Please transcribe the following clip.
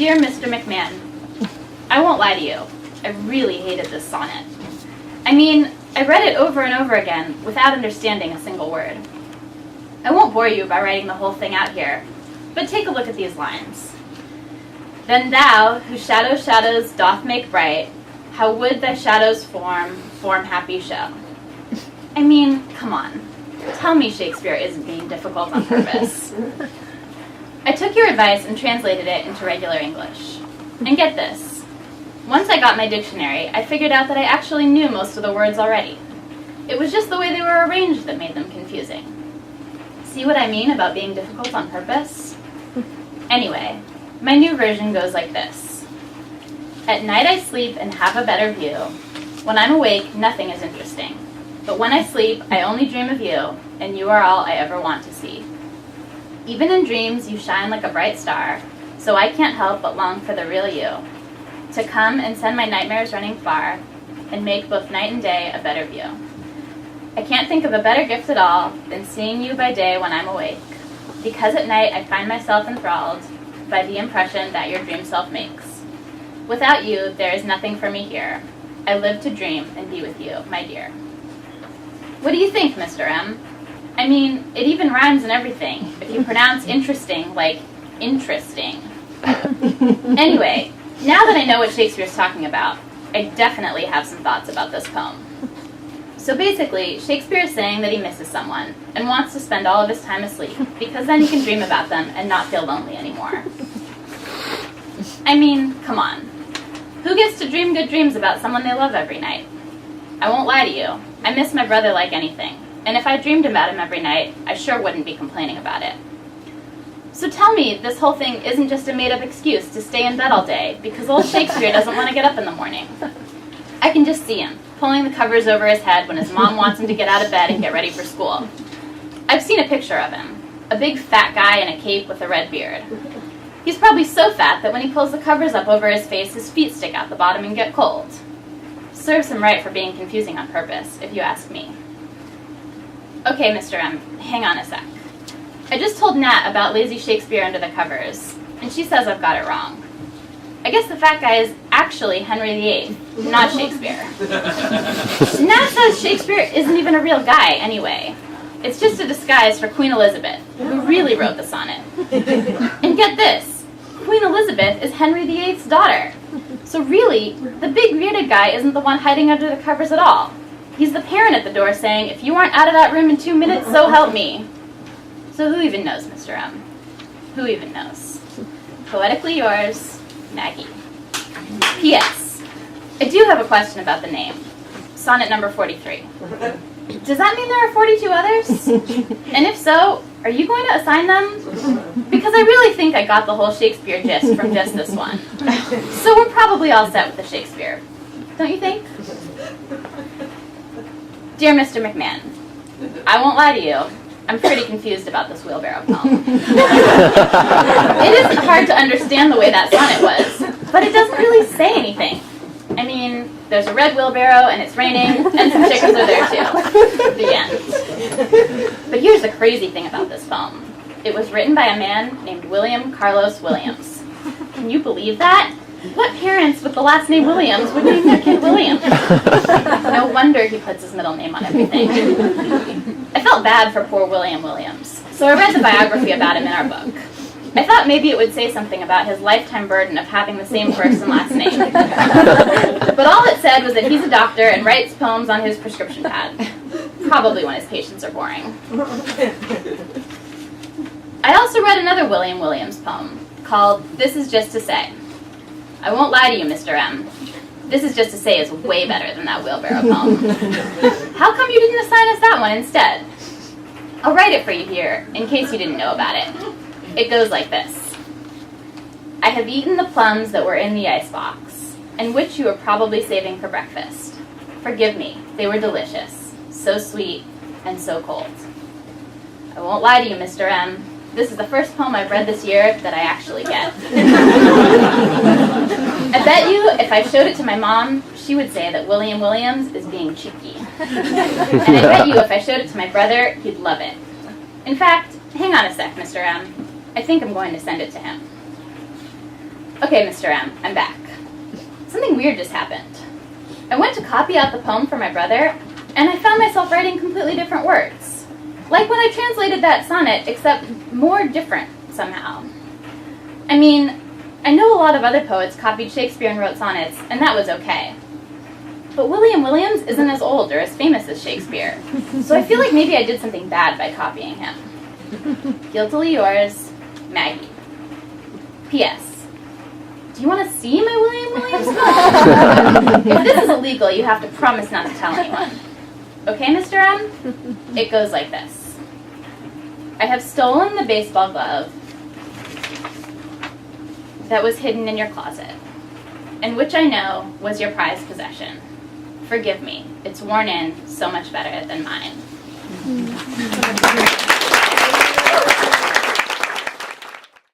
Dear Mr. McMahon, I won't lie to you. I really hated this sonnet. I mean, I read it over and over again without understanding a single word. I won't bore you by writing the whole thing out here, but take a look at these lines. Then thou, whose shadows doth make bright, how would thy shadows form happy show? I mean, come on. Tell me Shakespeare isn't being difficult on purpose. I took your advice and translated it into regular English. And get this. Once I got my dictionary, I figured out that I actually knew most of the words already. It was just the way they were arranged that made them confusing. See what I mean about being difficult on purpose? Anyway, my new version goes like this. At night I sleep and have a better view. When I'm awake, nothing is interesting. But when I sleep, I only dream of you, and you are all I ever want to see. Even in dreams, you shine like a bright star, so I can't help but long for the real you, to come and send my nightmares running far, and make both night and day a better view. I can't think of a better gift at all than seeing you by day when I'm awake, because at night I find myself enthralled by the impression that your dream self makes. Without you, there is nothing for me here. I live to dream and be with you, my dear. What do you think, Mr. M? I mean, it even rhymes and everything, if you pronounce interesting like interesting. Anyway, now that I know what Shakespeare's talking about, I definitely have some thoughts about this poem. So basically, Shakespeare is saying that he misses someone and wants to spend all of his time asleep, because then he can dream about them and not feel lonely anymore. I mean, come on. Who gets to dream good dreams about someone they love every night? I won't lie to you. I miss my brother like anything, and if I dreamed about him every night, I sure wouldn't be complaining about it. So tell me this whole thing isn't just a made-up excuse to stay in bed all day because old Shakespeare doesn't want to get up in the morning. I can just see him, pulling the covers over his head when his mom wants him to get out of bed and get ready for school. I've seen a picture of him, a big fat guy in a cape with a red beard. He's probably so fat that when he pulls the covers up over his face, his feet stick out the bottom and get cold. Serves him right for being confusing on purpose, if you ask me. Okay, Mr. M, hang on a sec. I just told Nat about lazy Shakespeare under the covers, and she says I've got it wrong. I guess the fat guy is actually Henry VIII, not Shakespeare. Nat says Shakespeare isn't even a real guy anyway. It's just a disguise for Queen Elizabeth, who really wrote the sonnet. And get this, Queen Elizabeth is Henry VIII's daughter. So really, the big bearded guy isn't the one hiding under the covers at all. He's the parent at the door saying, if you aren't out of that room in 2 minutes, so help me. So who even knows, Mr. M? Who even knows? Poetically yours, Maggie. P.S. I do have a question about the name. Sonnet number 43. Does that mean there are 42 others? And if so, are you going to assign them? Because I really think I got the whole Shakespeare gist from just this one. So we're probably all set with the Shakespeare. Don't you think? Dear Mr. McMahon, I won't lie to you. I'm pretty confused about this wheelbarrow poem. It isn't hard to understand the way that sonnet was, but it doesn't really say anything. I mean, there's a red wheelbarrow, and it's raining, and some chickens are there too. The end. But here's the crazy thing about this poem. It was written by a man named William Carlos Williams. Can you believe that? What parents with the last name Williams would name their kid William? No wonder he puts his middle name on everything. I felt bad for poor William Williams, so I read the biography about him in our book. I thought maybe it would say something about his lifetime burden of having the same first and last name. But all it said was that he's a doctor and writes poems on his prescription pad. Probably when his patients are boring. I also read another William Williams poem called This Is Just to Say. I won't lie to you, Mr. M. This Is Just to Say is way better than that wheelbarrow poem. How come you didn't assign us that one instead? I'll write it for you here, in case you didn't know about it. It goes like this. I have eaten the plums that were in the icebox, and which you were probably saving for breakfast. Forgive me, they were delicious, so sweet and so cold. I won't lie to you, Mr. M. This is the first poem I've read this year that I actually get. I bet you if I showed it to my mom, she would say that William Williams is being cheeky. And I bet you if I showed it to my brother, he'd love it. In fact, hang on a sec, Mr. M. I think I'm going to send it to him. Okay, Mr. M, I'm back. Something weird just happened. I went to copy out the poem for my brother, and I found myself writing completely different words. Like when I translated that sonnet, except more different somehow. I mean, I know a lot of other poets copied Shakespeare and wrote sonnets, and that was okay. But William Williams isn't as old or as famous as Shakespeare, so I feel like maybe I did something bad by copying him. Guiltily yours, Maggie. P.S. Do you want to see my William Williams poem? If this is illegal, you have to promise not to tell anyone. Okay, Mr. M? It goes like this. I have stolen the baseball glove that was hidden in your closet, and which I know was your prized possession. Forgive me, it's worn in so much better than mine.